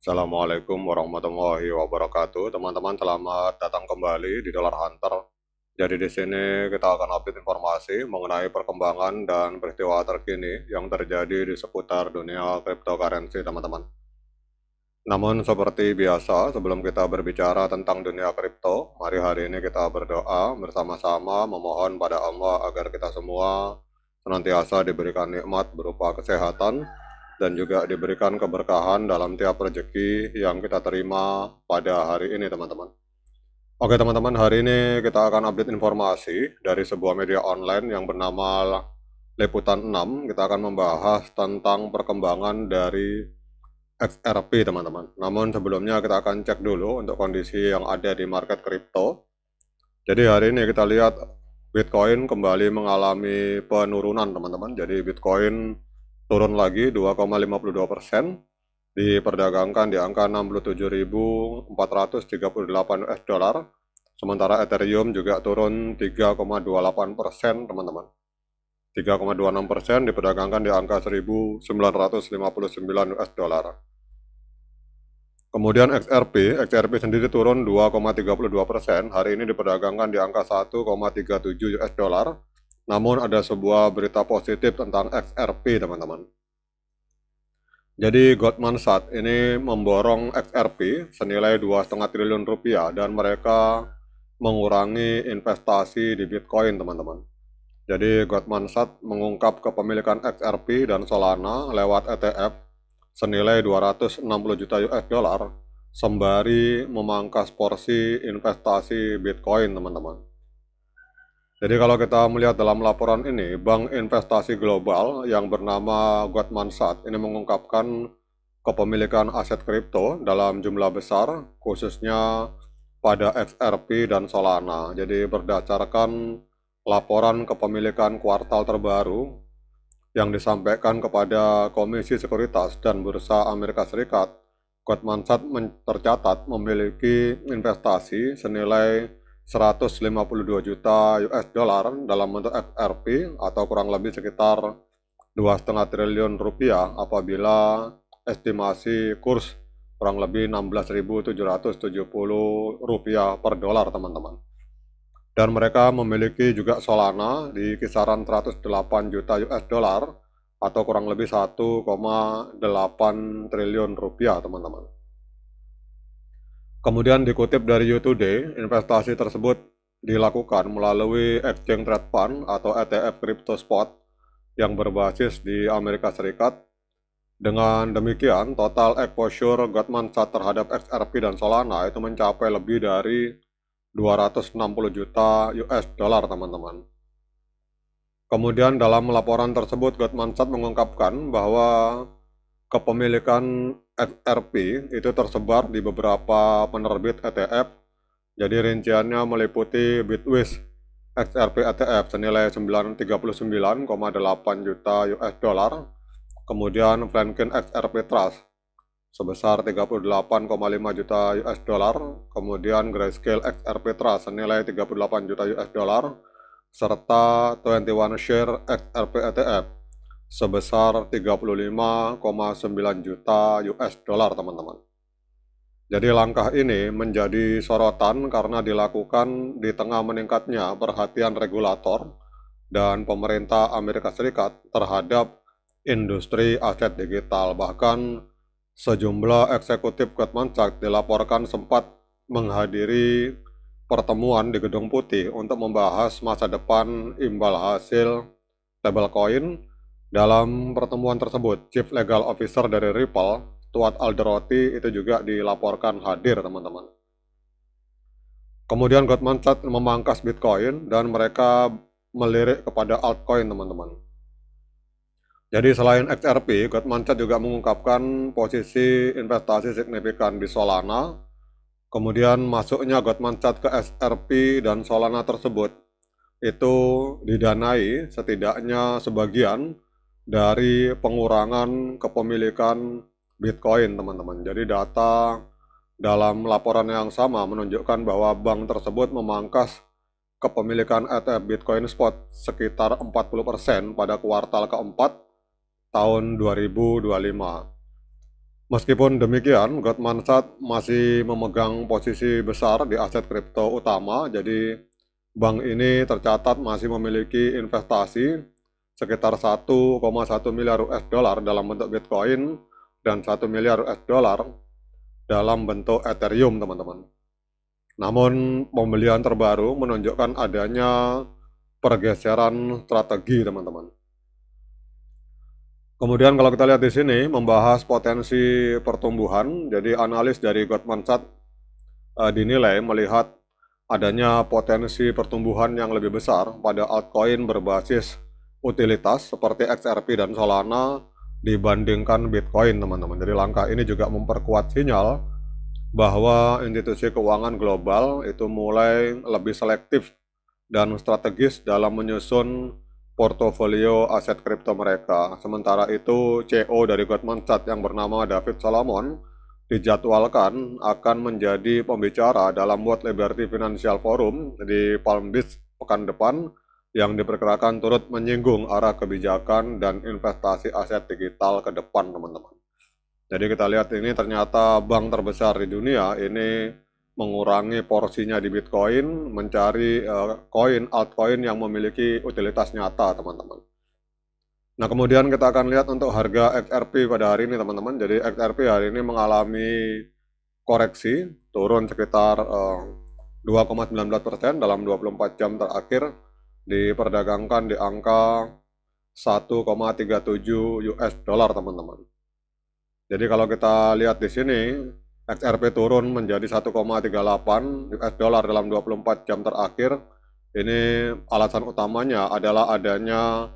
Assalamualaikum warahmatullahi wabarakatuh. Teman-teman, selamat datang kembali di Dollar Hunter. Jadi di sini kita akan update informasi mengenai perkembangan dan peristiwa terkini yang terjadi di seputar dunia cryptocurrency, teman-teman. Namun seperti biasa, sebelum kita berbicara tentang dunia kripto, mari hari ini kita berdoa bersama-sama memohon pada Allah agar kita semua senantiasa diberikan nikmat berupa kesehatan dan juga diberikan keberkahan dalam tiap rezeki yang kita terima pada hari ini, teman-teman. Oke, teman-teman, hari ini kita akan update informasi dari sebuah media online yang bernama Liputan 6. Kita akan membahas tentang perkembangan dari XRP, teman-teman. Namun sebelumnya kita akan cek dulu untuk kondisi yang ada di market kripto. Jadi hari ini kita lihat Bitcoin kembali mengalami penurunan, teman-teman. Jadi Bitcoin turun lagi 2,52%, diperdagangkan di angka 67.438 US dollar. Sementara Ethereum juga turun 3,28%, teman-teman. 3,26% diperdagangkan di angka 1.959 US dollar. Kemudian XRP sendiri turun 2,32%. Hari ini diperdagangkan di angka 1,37 US dollar. Namun ada sebuah berita positif tentang XRP, teman-teman. Jadi Goldman Sachs ini memborong XRP senilai 2,5 triliun rupiah dan mereka mengurangi investasi di Bitcoin, teman-teman. Jadi Goldman Sachs mengungkap kepemilikan XRP dan Solana lewat ETF senilai 260 juta US dollar sembari memangkas porsi investasi Bitcoin, teman-teman. Jadi kalau kita melihat dalam laporan ini, Bank Investasi Global yang bernama Goldman Sachs ini mengungkapkan kepemilikan aset kripto dalam jumlah besar, khususnya pada XRP dan Solana. Jadi berdasarkan laporan kepemilikan kuartal terbaru yang disampaikan kepada Komisi Sekuritas dan Bursa Amerika Serikat, Goldman Sachs tercatat memiliki investasi senilai 152 juta US dollar dalam bentuk XRP atau kurang lebih sekitar 2,5 triliun rupiah apabila estimasi kurs kurang lebih 16.770 rupiah per dolar, teman-teman. Dan mereka memiliki juga Solana di kisaran 108 juta US dollar atau kurang lebih 1,8 triliun rupiah, teman-teman. Kemudian dikutip dari You Today, investasi tersebut dilakukan melalui Exchange Trade Fund atau ETF Crypto Spot yang berbasis di Amerika Serikat. Dengan demikian, total exposure Goldman Sachs terhadap XRP dan Solana itu mencapai lebih dari 260 juta US dollar, teman-teman. Kemudian dalam laporan tersebut, Goldman Sachs mengungkapkan bahwa kepemilikan XRP itu tersebar di beberapa penerbit ETF. Jadi rinciannya meliputi Bitwish XRP ETF senilai 39,8 juta US dollar. Kemudian Franklin XRP Trust sebesar 38,5 juta US dollar. Kemudian Grayscale XRP Trust senilai 38 juta US dollar. Serta 21 Share XRP ETF sebesar 35,9 juta US dollar, teman-teman. Jadi langkah ini menjadi sorotan karena dilakukan di tengah meningkatnya perhatian regulator dan pemerintah Amerika Serikat terhadap industri aset digital. Bahkan sejumlah eksekutif Goldman Sachs dilaporkan sempat menghadiri pertemuan di Gedung Putih untuk membahas masa depan imbal hasil stablecoin. Dalam pertemuan tersebut, Chief Legal Officer dari Ripple, Stuart Alderoty, itu juga dilaporkan hadir, teman-teman. Kemudian Goldman Sachs memangkas Bitcoin dan mereka melirik kepada altcoin, teman-teman. Jadi selain XRP, Goldman Sachs juga mengungkapkan posisi investasi signifikan di Solana. Kemudian masuknya Goldman Sachs ke XRP dan Solana tersebut itu didanai setidaknya sebagian dari pengurangan kepemilikan Bitcoin, teman-teman. Jadi data dalam laporan yang sama menunjukkan bahwa bank tersebut memangkas kepemilikan ETF Bitcoin Spot sekitar 40% pada kuartal keempat tahun 2025. Meskipun demikian, Goldman Sachs masih memegang posisi besar di aset kripto utama, jadi bank ini tercatat masih memiliki investasi sekitar 1,1 miliar US dollar dalam bentuk Bitcoin dan 1 miliar US dollar dalam bentuk Ethereum, teman-teman. Namun pembelian terbaru menunjukkan adanya pergeseran strategi, teman-teman. Kemudian kalau kita lihat di sini membahas potensi pertumbuhan, jadi analis dari Goldman Sachs dinilai melihat adanya potensi pertumbuhan yang lebih besar pada altcoin berbasis utilitas seperti XRP dan Solana dibandingkan Bitcoin, teman-teman. Jadi langkah ini juga memperkuat sinyal bahwa institusi keuangan global itu mulai lebih selektif dan strategis dalam menyusun portofolio aset kripto mereka. Sementara itu, CEO dari Goldman Sachs yang bernama David Solomon dijadwalkan akan menjadi pembicara dalam World Liberty Financial Forum di Palm Beach pekan depan yang diperkirakan turut menyinggung arah kebijakan dan investasi aset digital ke depan, teman-teman. Jadi kita lihat ini ternyata bank terbesar di dunia ini mengurangi porsinya di Bitcoin, mencari altcoin yang memiliki utilitas nyata, teman-teman. Nah, kemudian kita akan lihat untuk harga XRP pada hari ini, teman-teman. Jadi XRP hari ini mengalami koreksi, turun sekitar 2,19% dalam 24 jam terakhir, diperdagangkan di angka 1,37 US dollar, teman-teman. Jadi kalau kita lihat di sini, XRP turun menjadi 1,38 US dollar dalam 24 jam terakhir. Ini alasan utamanya adalah adanya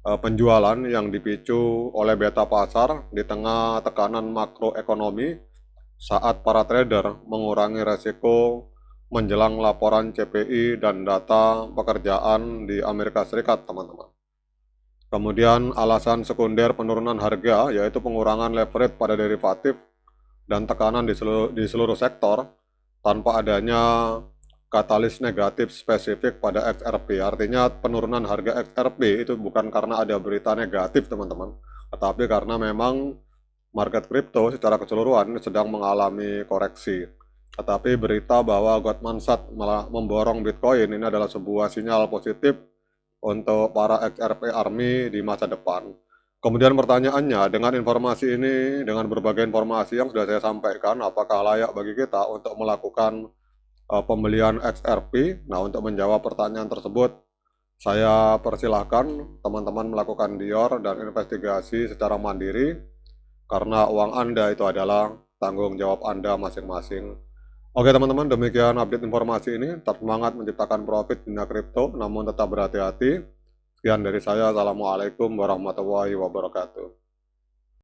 penjualan yang dipicu oleh beta pasar di tengah tekanan makroekonomi saat para trader mengurangi resiko menjelang laporan CPI dan data pekerjaan di Amerika Serikat, teman-teman. Kemudian alasan sekunder penurunan harga yaitu pengurangan leverage pada derivatif dan tekanan di seluruh sektor tanpa adanya katalis negatif spesifik pada XRP. Artinya penurunan harga XRP itu bukan karena ada berita negatif, teman-teman, tetapi karena memang market crypto secara keseluruhan sedang mengalami koreksi. Tetapi berita bahwa Goldman Sachs malah memborong Bitcoin ini adalah sebuah sinyal positif untuk para XRP Army di masa depan. Kemudian pertanyaannya, dengan informasi ini, dengan berbagai informasi yang sudah saya sampaikan, apakah layak bagi kita untuk melakukan pembelian XRP? Nah, untuk menjawab pertanyaan tersebut, saya persilahkan teman-teman melakukan dior dan investigasi secara mandiri, karena uang Anda itu adalah tanggung jawab Anda masing-masing. Oke teman-teman, demikian update informasi ini. Tetap semangat menciptakan profit di dunia kripto, namun tetap berhati-hati. Sekian dari saya, Assalamualaikum warahmatullahi wabarakatuh.